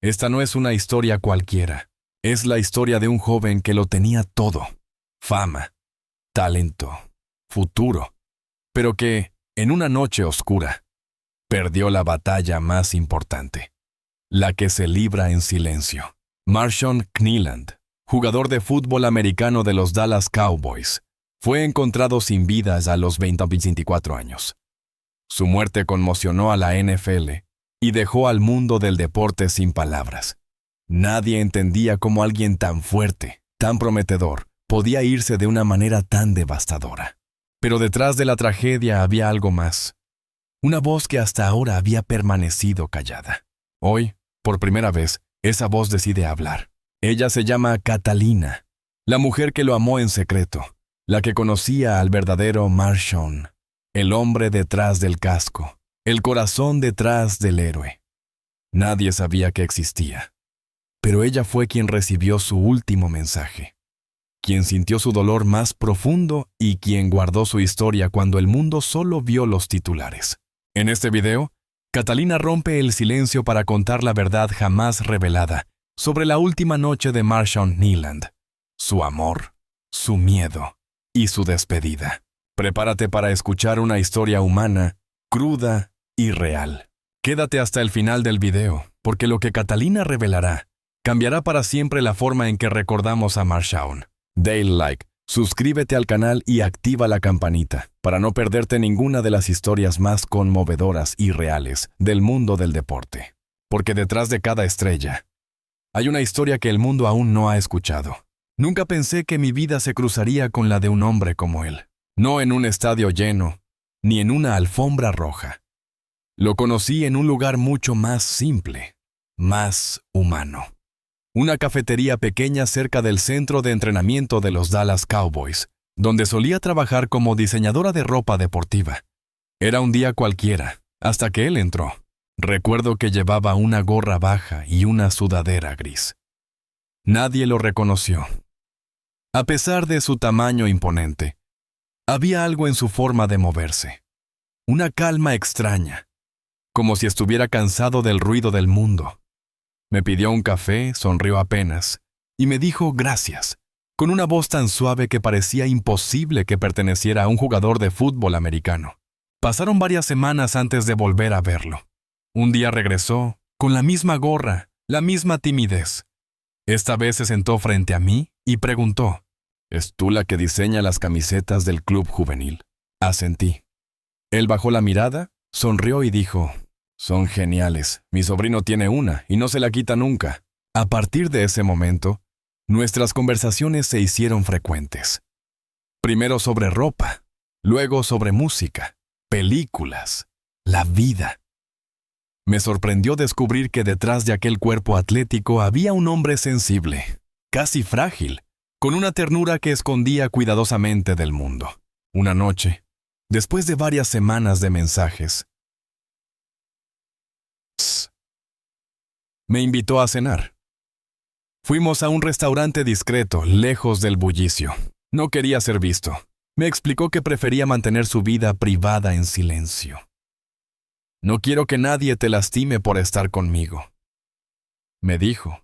Esta no es una historia cualquiera. Es la historia de un joven que lo tenía todo: fama, talento, futuro, pero que, en una noche oscura, perdió la batalla más importante, la que se libra en silencio. Marshawn Kneeland, jugador de fútbol americano de los Dallas Cowboys, fue encontrado sin vidas a los 24 años. Su muerte conmocionó a la NFL y dejó al mundo del deporte sin palabras. Nadie entendía cómo alguien tan fuerte, tan prometedor, podía irse de una manera tan devastadora. Pero detrás de la tragedia había algo más. Una voz que hasta ahora había permanecido callada. Hoy, por primera vez, esa voz decide hablar. Ella se llama Catalina, la mujer que lo amó en secreto, la que conocía al verdadero Marshawn, el hombre detrás del casco, el corazón detrás del héroe. Nadie sabía que existía, pero ella fue quien recibió su último mensaje, quien sintió su dolor más profundo y quien guardó su historia cuando el mundo solo vio los titulares. En este video, Catalina rompe el silencio para contar la verdad jamás revelada sobre la última noche de Marshawn Kneeland, su amor, su miedo y su despedida. Prepárate para escuchar una historia humana, cruda y real. Quédate hasta el final del video, porque lo que Catalina revelará cambiará para siempre la forma en que recordamos a Marshawn. Dale like, suscríbete al canal y activa la campanita para no perderte ninguna de las historias más conmovedoras y reales del mundo del deporte. Porque detrás de cada estrella hay una historia que el mundo aún no ha escuchado. Nunca pensé que mi vida se cruzaría con la de un hombre como él. No en un estadio lleno, ni en una alfombra roja. Lo conocí en un lugar mucho más simple, más humano. Una cafetería pequeña cerca del centro de entrenamiento de los Dallas Cowboys, donde solía trabajar como diseñadora de ropa deportiva. Era un día cualquiera, hasta que él entró. Recuerdo que llevaba una gorra baja y una sudadera gris. Nadie lo reconoció. A pesar de su tamaño imponente, había algo en su forma de moverse. Una calma extraña, como si estuviera cansado del ruido del mundo. Me pidió un café, sonrió apenas, y me dijo gracias, con una voz tan suave que parecía imposible que perteneciera a un jugador de fútbol americano. Pasaron varias semanas antes de volver a verlo. Un día regresó, con la misma gorra, la misma timidez. Esta vez se sentó frente a mí y preguntó: ¿Es tú la que diseña las camisetas del club juvenil? Asentí. Él bajó la mirada, sonrió y dijo: Son geniales. Mi sobrino tiene una y no se la quita nunca. A partir de ese momento, nuestras conversaciones se hicieron frecuentes. Primero sobre ropa, luego sobre música, películas, la vida. Me sorprendió descubrir que detrás de aquel cuerpo atlético había un hombre sensible, casi frágil, con una ternura que escondía cuidadosamente del mundo. Una noche, después de varias semanas de mensajes, me invitó a cenar. Fuimos a un restaurante discreto, lejos del bullicio. No quería ser visto. Me explicó que prefería mantener su vida privada en silencio. No quiero que nadie te lastime por estar conmigo, me dijo,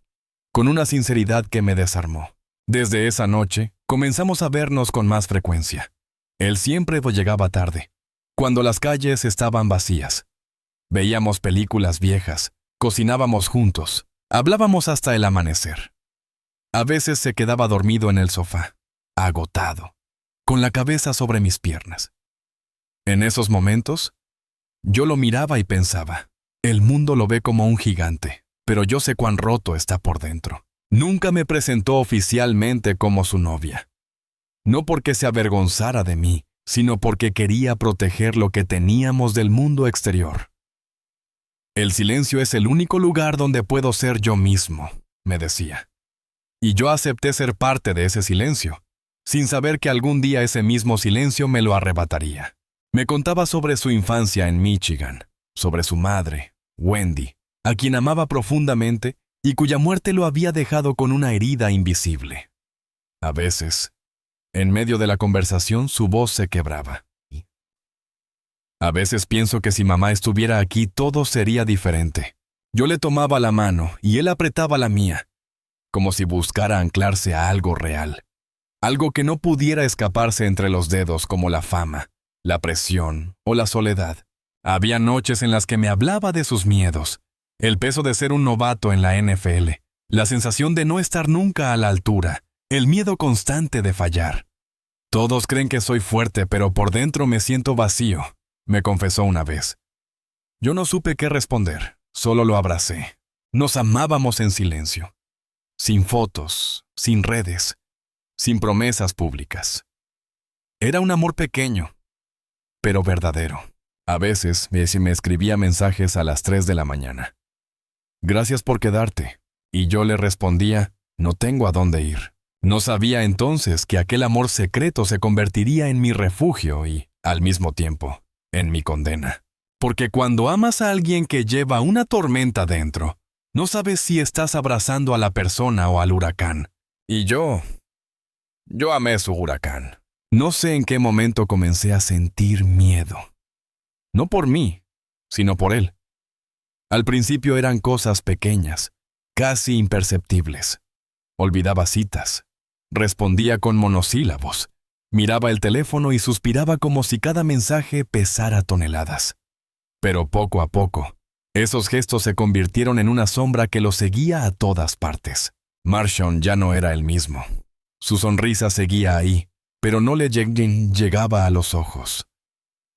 con una sinceridad que me desarmó. Desde esa noche, comenzamos a vernos con más frecuencia. Él siempre llegaba tarde, cuando las calles estaban vacías. Veíamos películas viejas, cocinábamos juntos, hablábamos hasta el amanecer. A veces se quedaba dormido en el sofá, agotado, con la cabeza sobre mis piernas. En esos momentos, yo lo miraba y pensaba: el mundo lo ve como un gigante, pero yo sé cuán roto está por dentro. Nunca me presentó oficialmente como su novia. No porque se avergonzara de mí, sino porque quería proteger lo que teníamos del mundo exterior. El silencio es el único lugar donde puedo ser yo mismo, me decía. Y yo acepté ser parte de ese silencio, sin saber que algún día ese mismo silencio me lo arrebataría. Me contaba sobre su infancia en Michigan, sobre su madre, Wendy, a quien amaba profundamente y cuya muerte lo había dejado con una herida invisible. A veces, en medio de la conversación, su voz se quebraba. A veces pienso que si mamá estuviera aquí todo sería diferente. Yo le tomaba la mano y él apretaba la mía, como si buscara anclarse a algo real. Algo que no pudiera escaparse entre los dedos como la fama, la presión o la soledad. Había noches en las que me hablaba de sus miedos, el peso de ser un novato en la NFL, la sensación de no estar nunca a la altura, el miedo constante de fallar. Todos creen que soy fuerte, pero por dentro me siento vacío, me confesó una vez. Yo no supe qué responder, solo lo abracé. Nos amábamos en silencio, sin fotos, sin redes, sin promesas públicas. Era un amor pequeño, pero verdadero. A veces me escribía mensajes a las 3 de la mañana. Gracias por quedarte. Y yo le respondía, no tengo a dónde ir. No sabía entonces que aquel amor secreto se convertiría en mi refugio y, al mismo tiempo, en mi condena. Porque cuando amas a alguien que lleva una tormenta dentro, no sabes si estás abrazando a la persona o al huracán. Y yo amé su huracán. No sé en qué momento comencé a sentir miedo. No por mí, sino por él. Al principio eran cosas pequeñas, casi imperceptibles. Olvidaba citas, respondía con monosílabos, miraba el teléfono y suspiraba como si cada mensaje pesara toneladas. Pero poco a poco, esos gestos se convirtieron en una sombra que lo seguía a todas partes. Marshawn ya no era el mismo. Su sonrisa seguía ahí, pero no le llegaba a los ojos.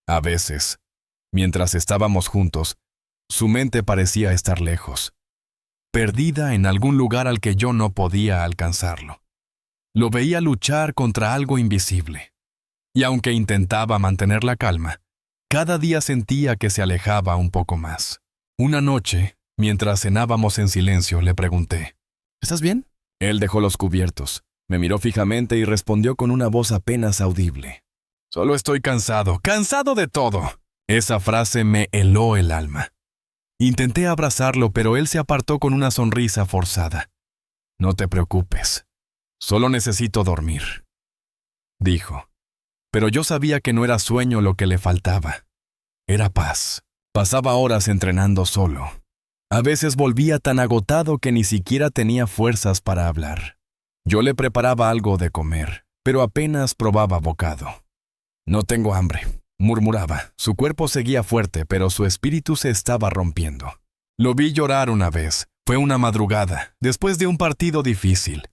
A veces, mientras estábamos juntos, su mente parecía estar lejos, perdida en algún lugar al que yo no podía alcanzarlo. Lo veía luchar contra algo invisible, y aunque intentaba mantener la calma, cada día sentía que se alejaba un poco más. Una noche, mientras cenábamos en silencio, le pregunté, ¿estás bien? Él dejó los cubiertos, me miró fijamente y respondió con una voz apenas audible. Solo estoy cansado, cansado de todo. Esa frase me heló el alma. Intenté abrazarlo, pero él se apartó con una sonrisa forzada. No te preocupes, solo necesito dormir, dijo. Pero yo sabía que no era sueño lo que le faltaba. Era paz. Pasaba horas entrenando solo. A veces volvía tan agotado que ni siquiera tenía fuerzas para hablar. Yo le preparaba algo de comer, pero apenas probaba bocado. No tengo hambre, murmuraba. Su cuerpo seguía fuerte, pero su espíritu se estaba rompiendo. Lo vi llorar una vez. Fue una madrugada, después de un partido difícil.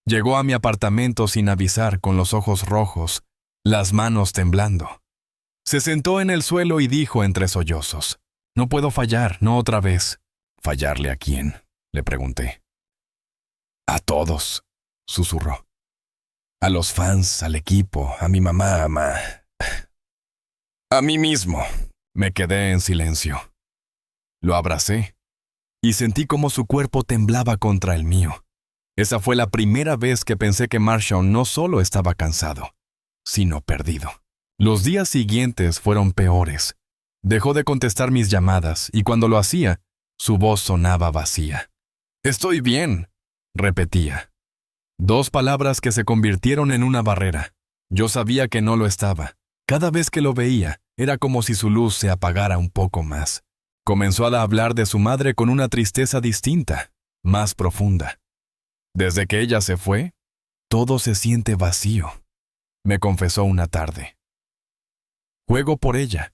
Llegó a mi apartamento sin avisar, con los ojos rojos, las manos temblando. Se sentó en el suelo y dijo entre sollozos, «No puedo fallar, no otra vez». «¿Fallarle a quién?», le pregunté. «A todos», susurró. «A los fans, al equipo, a mi mamá, a mí mismo». Me quedé en silencio. Lo abracé y sentí como su cuerpo temblaba contra el mío. Esa fue la primera vez que pensé que Marshawn no solo estaba cansado, sino perdido. Los días siguientes fueron peores. Dejó de contestar mis llamadas y cuando lo hacía, su voz sonaba vacía. «Estoy bien», repetía. 2 palabras que se convirtieron en una barrera. Yo sabía que no lo estaba. Cada vez que lo veía, era como si su luz se apagara un poco más. Comenzó a hablar de su madre con una tristeza distinta, más profunda. Desde que ella se fue, todo se siente vacío, me confesó una tarde. Juego por ella,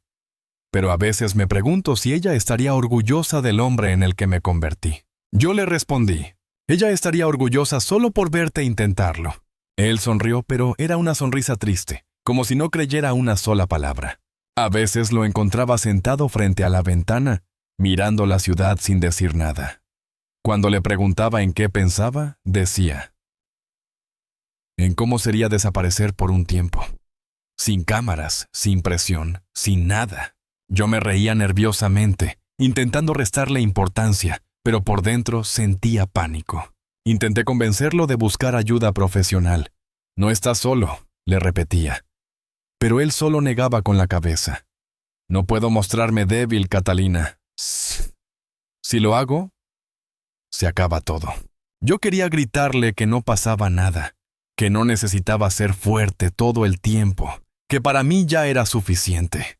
pero a veces me pregunto si ella estaría orgullosa del hombre en el que me convertí. Yo le respondí, ella estaría orgullosa solo por verte intentarlo. Él sonrió, pero era una sonrisa triste, como si no creyera una sola palabra. A veces lo encontraba sentado frente a la ventana, mirando la ciudad sin decir nada. Cuando le preguntaba en qué pensaba, decía, en cómo sería desaparecer por un tiempo. Sin cámaras, sin presión, sin nada. Yo me reía nerviosamente, intentando restarle importancia, pero por dentro sentía pánico. Intenté convencerlo de buscar ayuda profesional. No estás solo, le repetía. Pero él solo negaba con la cabeza. No puedo mostrarme débil, Catalina. Si lo hago, se acaba todo. Yo quería gritarle que no pasaba nada, que no necesitaba ser fuerte todo el tiempo, que para mí ya era suficiente.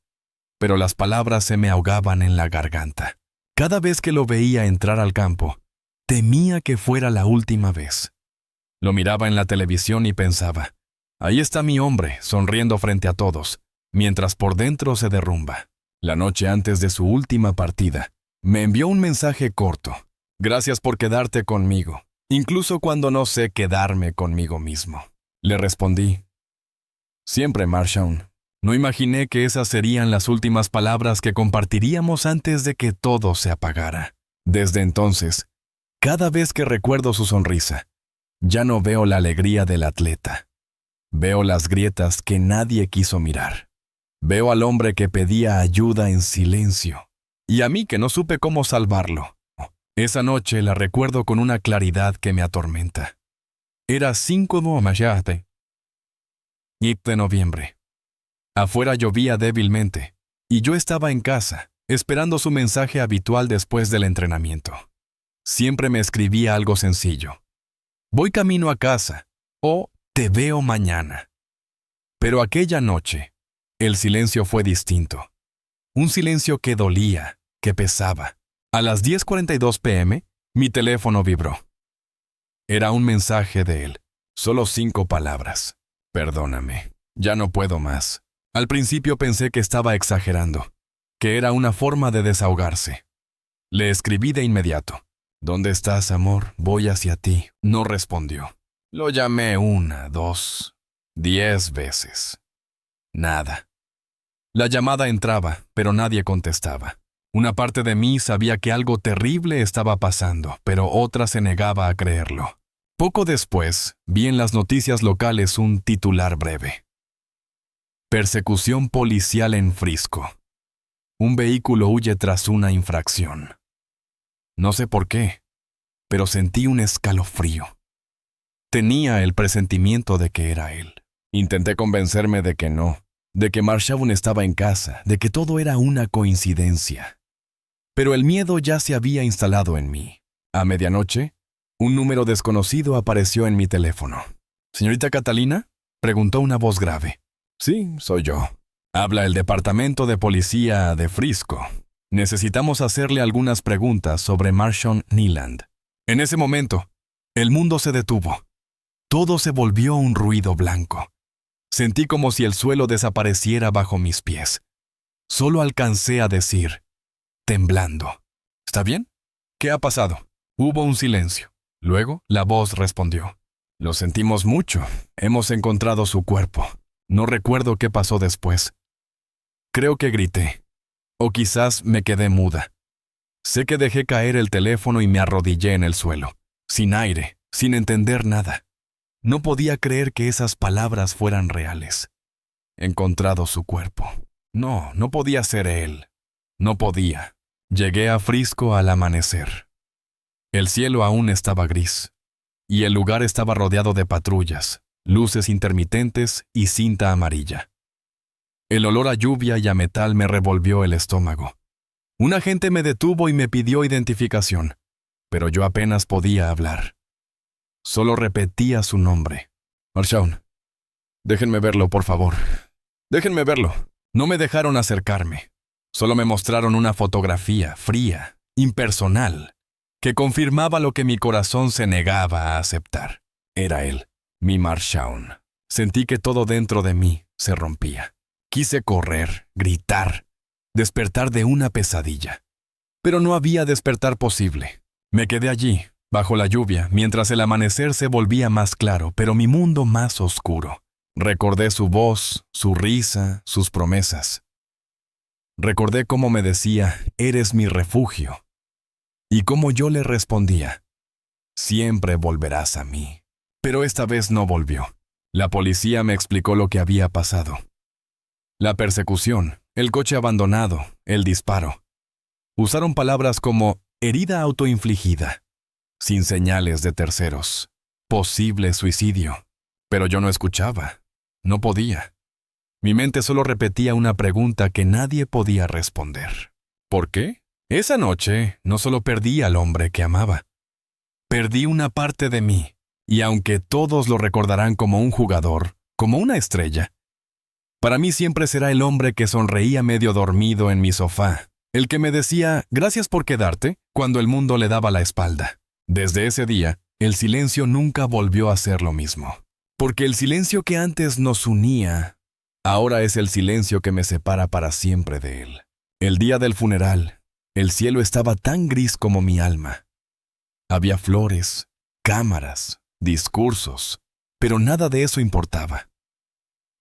Pero las palabras se me ahogaban en la garganta. Cada vez que lo veía entrar al campo, temía que fuera la última vez. Lo miraba en la televisión y pensaba, ahí está mi hombre, sonriendo frente a todos, mientras por dentro se derrumba. La noche antes de su última partida, me envió un mensaje corto. Gracias por quedarte conmigo, incluso cuando no sé quedarme conmigo mismo. Le respondí, siempre, Marshawn. No imaginé que esas serían las últimas palabras que compartiríamos antes de que todo se apagara. Desde entonces, cada vez que recuerdo su sonrisa, ya no veo la alegría del atleta. Veo las grietas que nadie quiso mirar. Veo al hombre que pedía ayuda en silencio, y a mí que no supe cómo salvarlo. Esa noche la recuerdo con una claridad que me atormenta. Era 5 de noviembre. Afuera llovía débilmente, y yo estaba en casa, esperando su mensaje habitual después del entrenamiento. Siempre me escribía algo sencillo. Voy camino a casa, o te veo mañana. Pero aquella noche, el silencio fue distinto. Un silencio que dolía, que pesaba. A las 10:42 p.m., mi teléfono vibró. Era un mensaje de él, solo 5 palabras. Perdóname, ya no puedo más. Al principio pensé que estaba exagerando, que era una forma de desahogarse. Le escribí de inmediato. ¿Dónde estás, amor? Voy hacia ti. No respondió. Lo llamé 1, 2, 10 veces. Nada. La llamada entraba, pero nadie contestaba. Una parte de mí sabía que algo terrible estaba pasando, pero otra se negaba a creerlo. Poco después, vi en las noticias locales un titular breve. Persecución policial en Frisco. Un vehículo huye tras una infracción. No sé por qué, pero sentí un escalofrío. Tenía el presentimiento de que era él. Intenté convencerme de que no, de que Marshawn estaba en casa, de que todo era una coincidencia. Pero el miedo ya se había instalado en mí. A medianoche, un número desconocido apareció en mi teléfono. «¿Señorita Catalina?», preguntó una voz grave. «Sí, soy yo. Habla el departamento de policía de Frisco. Necesitamos hacerle algunas preguntas sobre Marshawn Kneeland». En ese momento, el mundo se detuvo. Todo se volvió un ruido blanco. Sentí como si el suelo desapareciera bajo mis pies. Solo alcancé a decir, temblando, «¿Está bien? ¿Qué ha pasado?». Hubo un silencio. Luego, la voz respondió, «Lo sentimos mucho. Hemos encontrado su cuerpo. No recuerdo qué pasó después. Creo que grité. O quizás me quedé muda. Sé que dejé caer el teléfono y me arrodillé en el suelo, sin aire, sin entender nada. No podía creer que esas palabras fueran reales. Encontrado su cuerpo. No, no podía ser él. No podía. Llegué a Frisco al amanecer. El cielo aún estaba gris, y el lugar estaba rodeado de patrullas, luces intermitentes y cinta amarilla. El olor a lluvia y a metal me revolvió el estómago. Un agente me detuvo y me pidió identificación, pero yo apenas podía hablar. Solo repetía su nombre. «Marshawn, déjenme verlo, por favor. Déjenme verlo». No me dejaron acercarme. Solo me mostraron una fotografía fría, impersonal, que confirmaba lo que mi corazón se negaba a aceptar. Era él, mi Marshawn. Sentí que todo dentro de mí se rompía. Quise correr, gritar, despertar de una pesadilla. Pero no había despertar posible. Me quedé allí, bajo la lluvia, mientras el amanecer se volvía más claro, pero mi mundo más oscuro. Recordé su voz, su risa, sus promesas. Recordé cómo me decía, «Eres mi refugio». Y cómo yo le respondía, «Siempre volverás a mí». Pero esta vez no volvió. La policía me explicó lo que había pasado. La persecución, el coche abandonado, el disparo. Usaron palabras como herida autoinfligida, sin señales de terceros, posible suicidio. Pero yo no escuchaba, no podía. Mi mente solo repetía una pregunta que nadie podía responder. ¿Por qué? Esa noche no solo perdí al hombre que amaba, perdí una parte de mí, y aunque todos lo recordarán como un jugador, como una estrella, para mí siempre será el hombre que sonreía medio dormido en mi sofá, El que me decía, gracias por quedarte, cuando el mundo le daba la espalda. Desde ese día, el silencio nunca volvió a ser lo mismo. Porque el silencio que antes nos unía, ahora es el silencio que me separa para siempre de él. El día del funeral, el cielo estaba tan gris como mi alma. Había flores, cámaras, discursos, pero nada de eso importaba.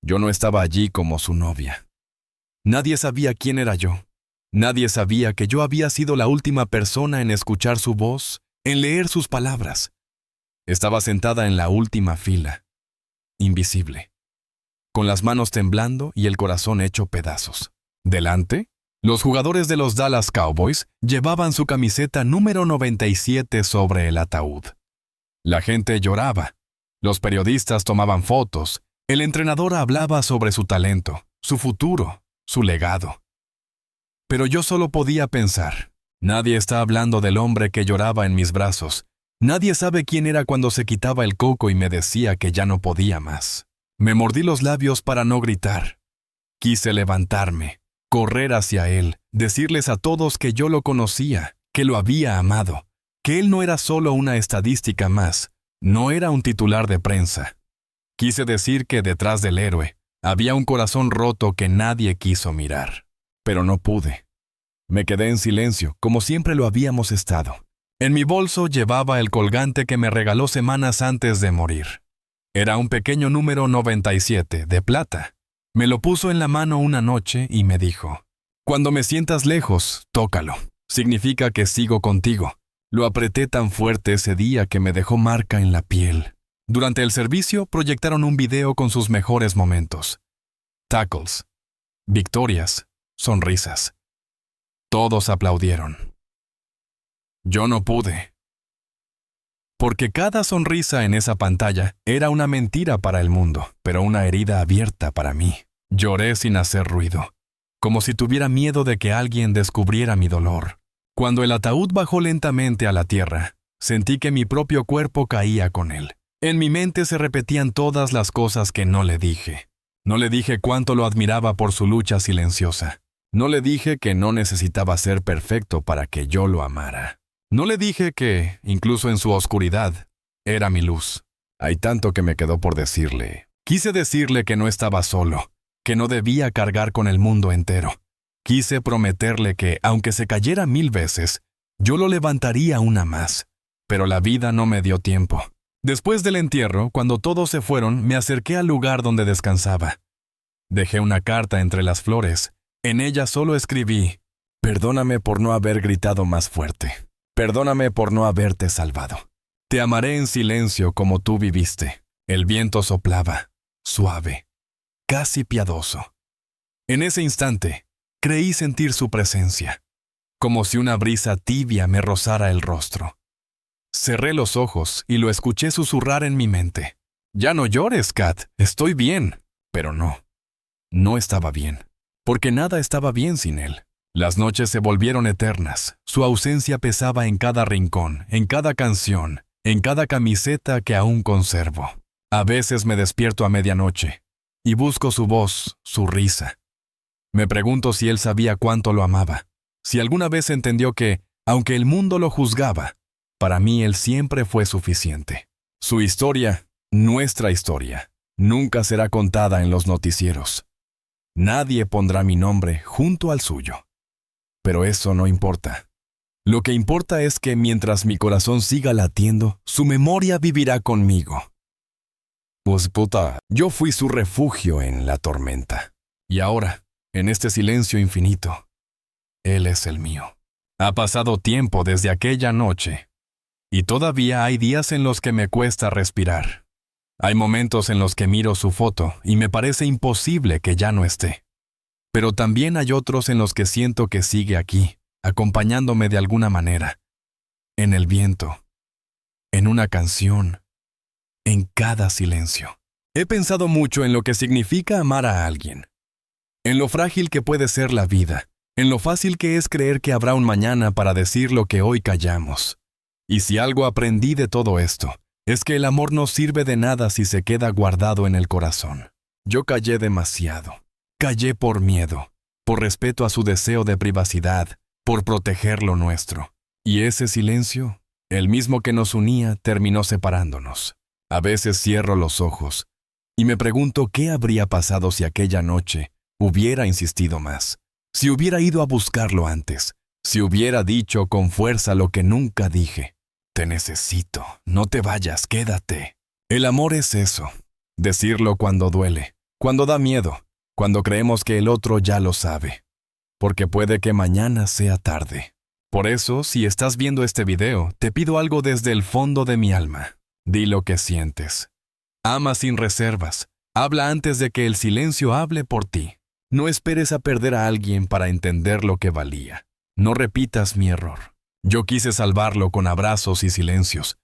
Yo no estaba allí como su novia. Nadie sabía quién era yo. Nadie sabía que yo había sido la última persona en escuchar su voz, en leer sus palabras. Estaba sentada en la última fila, invisible, con las manos temblando y el corazón hecho pedazos. Delante, los jugadores de los Dallas Cowboys llevaban su camiseta número 97 sobre el ataúd. La gente lloraba, los periodistas tomaban fotos, el entrenador hablaba sobre su talento, su futuro, su legado. Pero yo solo podía pensar, nadie está hablando del hombre que lloraba en mis brazos. Nadie sabe quién era cuando se quitaba el coco y me decía que ya no podía más. Me mordí los labios para no gritar. Quise levantarme, correr hacia él, decirles a todos que yo lo conocía, que lo había amado, que él no era solo una estadística más, no era un titular de prensa. Quise decir que detrás del héroe había un corazón roto que nadie quiso mirar. Pero no pude. Me quedé en silencio, como siempre lo habíamos estado. En mi bolso llevaba el colgante que me regaló semanas antes de morir. Era un pequeño número 97, de plata. Me lo puso en la mano una noche y me dijo, «Cuando me sientas lejos, tócalo. Significa que sigo contigo». Lo apreté tan fuerte ese día que me dejó marca en la piel. Durante el servicio proyectaron un video con sus mejores momentos. Tackles, victorias, sonrisas. Todos aplaudieron. Yo no pude. Porque cada sonrisa en esa pantalla era una mentira para el mundo, pero una herida abierta para mí. Lloré sin hacer ruido, como si tuviera miedo de que alguien descubriera mi dolor. Cuando el ataúd bajó lentamente a la tierra, sentí que mi propio cuerpo caía con él. En mi mente se repetían todas las cosas que no le dije. No le dije cuánto lo admiraba por su lucha silenciosa. No le dije que no necesitaba ser perfecto para que yo lo amara. No le dije que, incluso en su oscuridad, era mi luz. Hay tanto que me quedó por decirle. Quise decirle que no estaba solo, que no debía cargar con el mundo entero. Quise prometerle que, aunque se cayera 1000 veces, yo lo levantaría una más. Pero la vida no me dio tiempo. Después del entierro, cuando todos se fueron, me acerqué al lugar donde descansaba. Dejé una carta entre las flores. En ella solo escribí, «Perdóname por no haber gritado más fuerte. Perdóname por no haberte salvado. Te amaré en silencio como tú viviste». El viento soplaba, suave, casi piadoso. En ese instante, creí sentir su presencia, como si una brisa tibia me rozara el rostro. Cerré los ojos y lo escuché susurrar en mi mente. «Ya no llores, Kat, estoy bien». Pero no estaba bien, porque nada estaba bien sin él. Las noches se volvieron eternas. Su ausencia pesaba en cada rincón, en cada canción, en cada camiseta que aún conservo. A veces me despierto a medianoche y busco su voz, su risa. Me pregunto si él sabía cuánto lo amaba, si alguna vez entendió que, aunque el mundo lo juzgaba, para mí él siempre fue suficiente. Su historia, nuestra historia, nunca será contada en los noticieros. Nadie pondrá mi nombre junto al suyo. Pero eso no importa. Lo que importa es que mientras mi corazón siga latiendo, su memoria vivirá conmigo. Pues puta, yo fui su refugio en la tormenta. Y ahora, en este silencio infinito, él es el mío. Ha pasado tiempo desde aquella noche, y todavía hay días en los que me cuesta respirar. Hay momentos en los que miro su foto y me parece imposible que ya no esté. Pero también hay otros en los que siento que sigue aquí, acompañándome de alguna manera. En el viento, en una canción, en cada silencio. He pensado mucho en lo que significa amar a alguien, en lo frágil que puede ser la vida, en lo fácil que es creer que habrá un mañana para decir lo que hoy callamos. Y si algo aprendí de todo esto, es que el amor no sirve de nada si se queda guardado en el corazón. Yo callé demasiado. Callé por miedo, por respeto a su deseo de privacidad, por proteger lo nuestro. Y ese silencio, el mismo que nos unía, terminó separándonos. A veces cierro los ojos y me pregunto qué habría pasado si aquella noche hubiera insistido más, si hubiera ido a buscarlo antes, si hubiera dicho con fuerza lo que nunca dije. Te necesito, no te vayas, quédate. El amor es eso, decirlo cuando duele, cuando da miedo, cuando creemos que el otro ya lo sabe, porque puede que mañana sea tarde. Por eso, si estás viendo este video, te pido algo desde el fondo de mi alma. Di lo que sientes. Ama sin reservas. Habla antes de que el silencio hable por ti. No esperes a perder a alguien para entender lo que valía. No repitas mi error. Yo quise salvarlo con abrazos y silencios,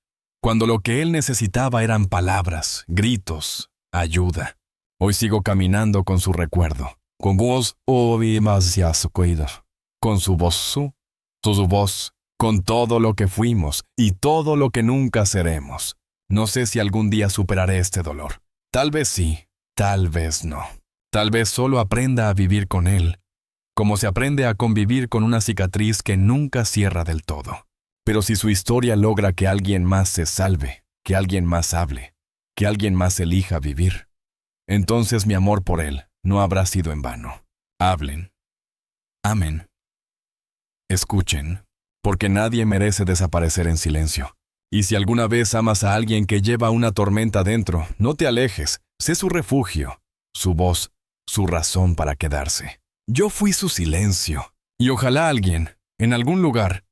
cuando lo que él necesitaba eran palabras, gritos, ayuda. Hoy sigo caminando con su recuerdo. Con voz con su voz, con todo lo que fuimos y todo lo que nunca seremos. No sé si algún día superaré este dolor. Tal vez sí, tal vez no. Tal vez solo aprenda a vivir con él, como se aprende a convivir con una cicatriz que nunca cierra del todo. Pero si su historia logra que alguien más se salve, que alguien más hable, que alguien más elija vivir, entonces mi amor por él no habrá sido en vano. Hablen. Amen. Escuchen, porque nadie merece desaparecer en silencio. Y si alguna vez amas a alguien que lleva una tormenta dentro, no te alejes, sé su refugio, su voz, su razón para quedarse. Yo fui su silencio, y ojalá alguien, en algún lugar,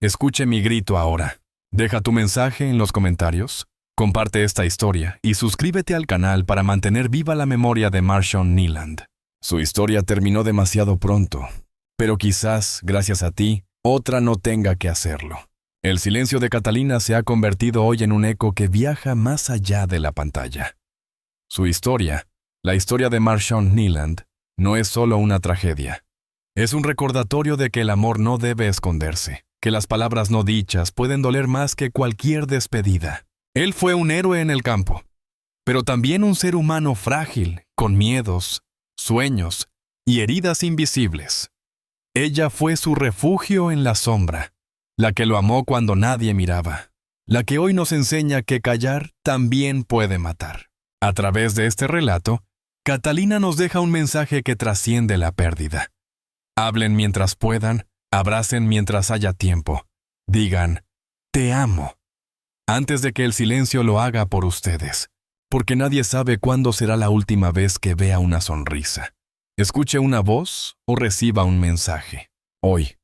escuche mi grito ahora. Deja tu mensaje en los comentarios, comparte esta historia y suscríbete al canal para mantener viva la memoria de Marshawn Neeland. Su historia terminó demasiado pronto, pero quizás, gracias a ti, otra no tenga que hacerlo. El silencio de Catalina se ha convertido hoy en un eco que viaja más allá de la pantalla. Su historia, la historia de Marshawn Neeland, no es solo una tragedia. Es un recordatorio de que el amor no debe esconderse, que las palabras no dichas pueden doler más que cualquier despedida. Él fue un héroe en el campo, pero también un ser humano frágil, con miedos, sueños y heridas invisibles. Ella fue su refugio en la sombra, la que lo amó cuando nadie miraba, la que hoy nos enseña que callar también puede matar. A través de este relato, Catalina nos deja un mensaje que trasciende la pérdida. Hablen mientras puedan, abracen mientras haya tiempo. Digan, te amo, antes de que el silencio lo haga por ustedes, porque nadie sabe cuándo será la última vez que vea una sonrisa, escuche una voz o reciba un mensaje. Hoy,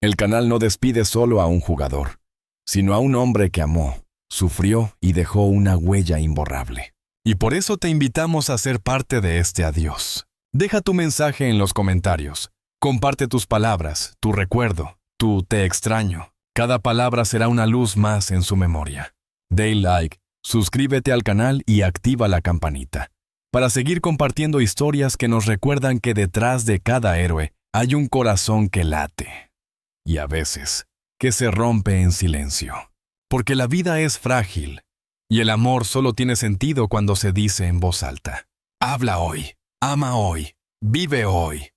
el canal no despide solo a un jugador, sino a un hombre que amó, sufrió y dejó una huella imborrable. Y por eso te invitamos a ser parte de este adiós. Deja tu mensaje en los comentarios. Comparte tus palabras, tu recuerdo, tu te extraño. Cada palabra será una luz más en su memoria. Dale like, suscríbete al canal y activa la campanita para seguir compartiendo historias que nos recuerdan que detrás de cada héroe hay un corazón que late. Y a veces, que se rompe en silencio. Porque la vida es frágil, y el amor solo tiene sentido cuando se dice en voz alta. Habla hoy, ama hoy, vive hoy.